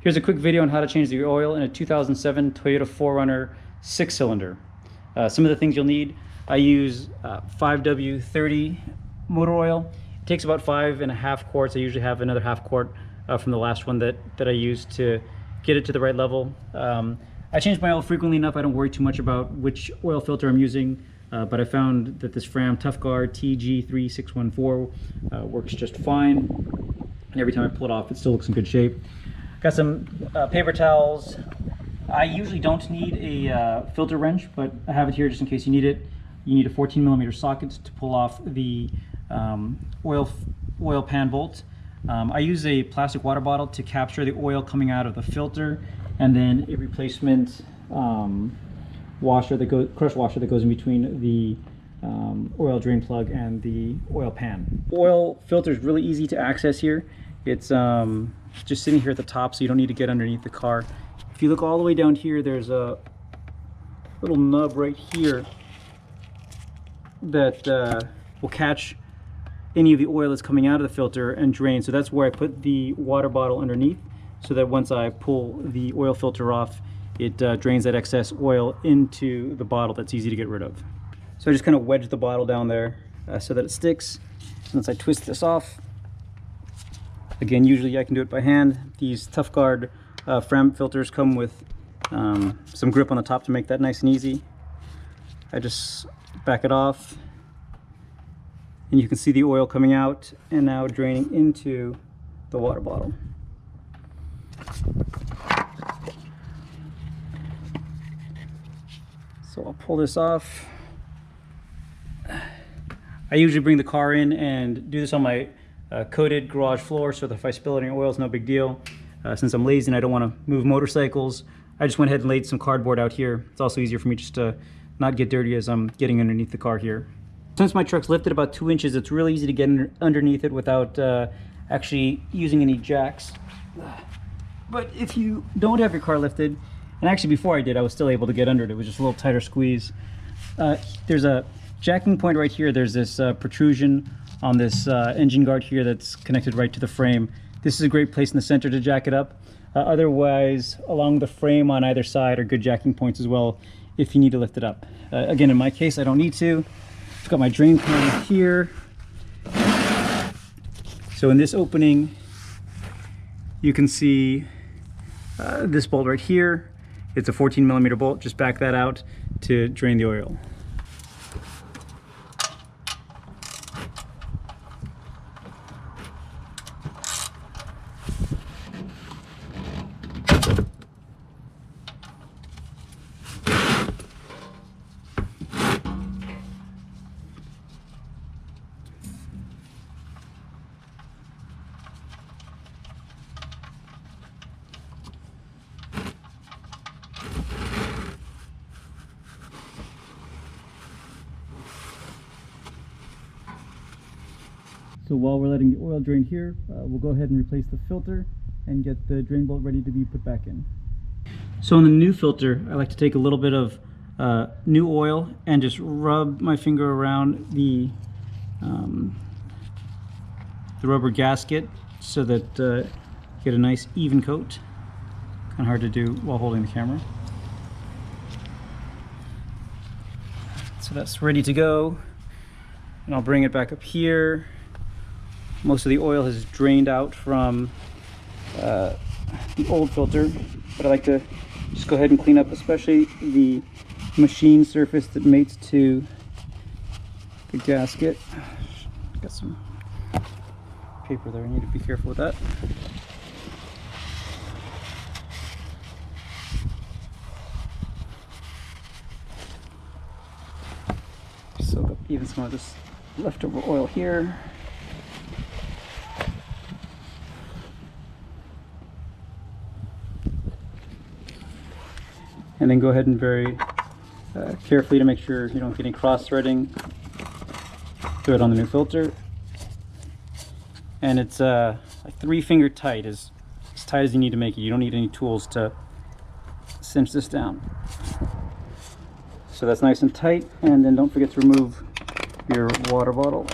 Here's a quick video on how to change the oil in a 2007 Toyota 4Runner 6-cylinder. Some of the things you'll need: I use 5W30 motor oil. It takes about 5.5 quarts. I usually have another half quart from the last one that I used to get it to the right level. I change my oil frequently enough. I don't worry too much about which oil filter I'm using, but I found that this Fram ToughGuard TG3614 works just fine. And every time I pull it off, it still looks in good shape. Got some paper towels. I usually don't need a filter wrench, but I have it here just in case you need it. You need a 14mm socket to pull off the oil pan bolt. I use a plastic water bottle to capture the oil coming out of the filter, and then a replacement washer crush washer that goes in between the oil drain plug and the oil pan. Oil filter is really easy to access here. It's just sitting here at the top, so you don't need to get underneath the car. If you look all the way down here, there's a little nub right here that will catch any of the oil that's coming out of the filter and drain. So that's where I put the water bottle underneath, so that once I pull the oil filter off, it drains that excess oil into the bottle. That's easy to get rid of. So I just kind of wedge the bottle down there so that it sticks. Once I twist this off, again, usually I can do it by hand. These ToughGuard Fram filters come with some grip on the top to make that nice and easy. I just back it off, and you can see the oil coming out and now draining into the water bottle. So I'll pull this off. I usually bring the car in and do this on my coated garage floor, so that if I spill any oil, it's no big deal. Since I'm lazy and I don't want to move motorcycles, I just went ahead and laid some cardboard out here. It's also easier for me just to not get dirty as I'm getting underneath the car here. Since my truck's lifted about 2 inches, it's really easy to get underneath it without actually using any jacks. But if you don't have your car lifted, and actually before I did, I was still able to get under it. It was just a little tighter squeeze. There's a jacking point right here. There's this protrusion on this engine guard here that's connected right to the frame. This is a great place in the center to jack it up. Otherwise, along the frame on either side are good jacking points as well if you need to lift it up. Again, in my case, I don't need to. I've got my drain pan here. So in this opening, you can see this bolt right here. It's a 14mm bolt. Just back that out to drain the oil. So while we're letting the oil drain here, we'll go ahead and replace the filter and get the drain bolt ready to be put back in. So on the new filter, I like to take a little bit of new oil and just rub my finger around the rubber gasket so that get a nice even coat. Kind of hard to do while holding the camera. So that's ready to go, and I'll bring it back up here. Most of the oil has drained out from the old filter, but I like to just go ahead and clean up especially the machine surface that mates to the gasket. Got some paper there, I need to be careful with that. Soak up even some of this leftover oil here. And then go ahead and very carefully, to make sure you don't get any cross-threading, throw it on the new filter. And it's like 3-finger tight, as tight as you need to make it. You don't need any tools to cinch this down. So that's nice and tight. And then don't forget to remove your water bottle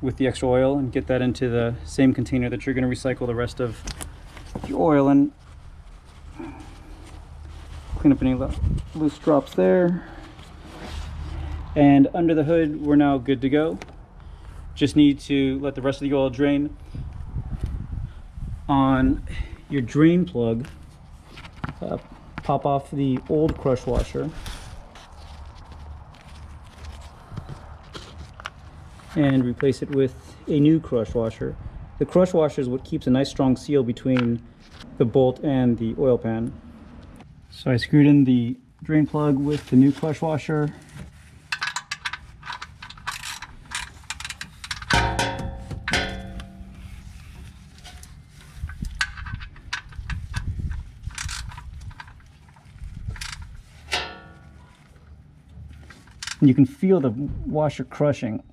with the extra oil and get that into the same container that you're going to recycle the rest of Pop your oil in. Clean up any loose drops there. And under the hood, we're now good to go. Just need to let the rest of the oil drain. On your drain plug, pop off the old crush washer and replace it with a new crush washer. The crush washer is what keeps a nice strong seal between the bolt and the oil pan. So I screwed in the drain plug with the new crush washer. And you can feel the washer crushing.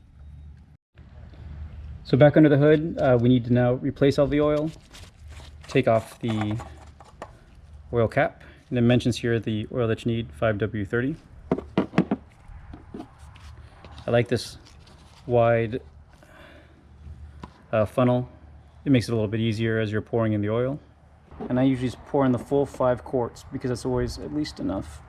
So back under the hood, we need to now replace all the oil. Take off the oil cap, and it mentions here the oil that you need, 5W30. I like this wide funnel. It makes it a little bit easier as you're pouring in the oil. And I usually just pour in the full 5 quarts because that's always at least enough.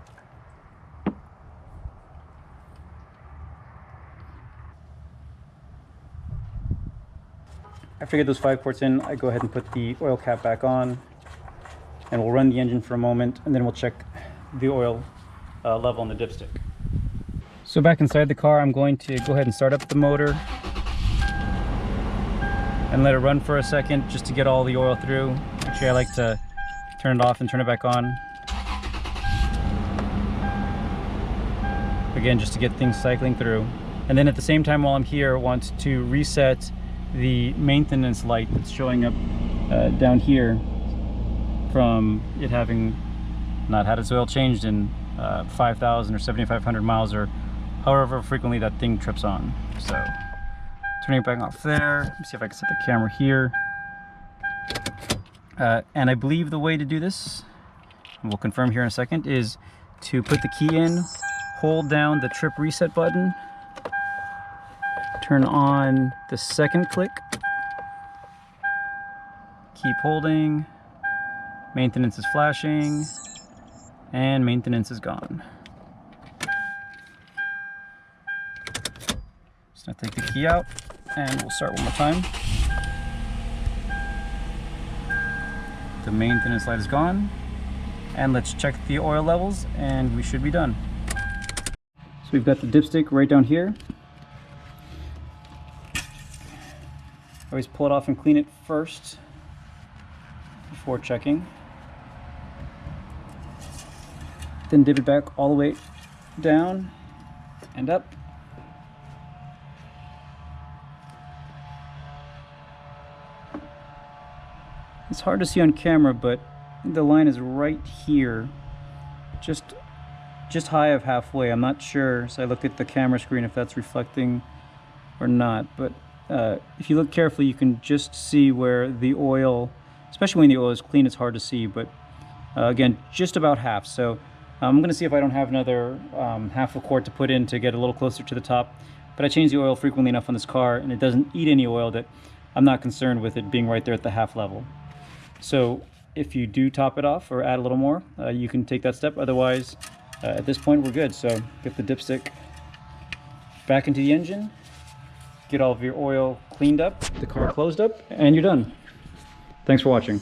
After I get those 5 quarts in, I go ahead and put the oil cap back on, and we'll run the engine for a moment, and then we'll check the oil level on the dipstick. So back inside the car, I'm going to go ahead and start up the motor and let it run for a second just to get all the oil through. Actually, I like to turn it off and turn it back on. Again, just to get things cycling through. And then at the same time while I'm here, I want to reset the maintenance light that's showing up down here from it having not had its oil changed in 5,000 or 7,500 miles or however frequently that thing trips on. So turning it back off there. Let me see if I can set the camera here. And I believe the way to do this, and we'll confirm here in a second, is to put the key in, hold down the trip reset button, turn on the second click, keep holding, maintenance is flashing, and maintenance is gone. Just gonna take the key out and we'll start one more time. The maintenance light is gone, and let's check the oil levels and we should be done. So we've got the dipstick right down here. Always pull it off and clean it first before checking. Then dip it back all the way down and up. It's hard to see on camera, but the line is right here, just high of halfway. I'm not sure, so I look at the camera screen if that's reflecting or not, but if you look carefully, you can just see where the oil, especially when the oil is clean, it's hard to see, but again, just about half. So I'm going to see if I don't have another half a quart to put in to get a little closer to the top. But I change the oil frequently enough on this car, and it doesn't eat any oil, that I'm not concerned with it being right there at the half level. So if you do top it off or add a little more, you can take that step. Otherwise, at this point, we're good. So get the dipstick back into the engine, get all of your oil cleaned up, the car closed up, and you're done. Thanks for watching.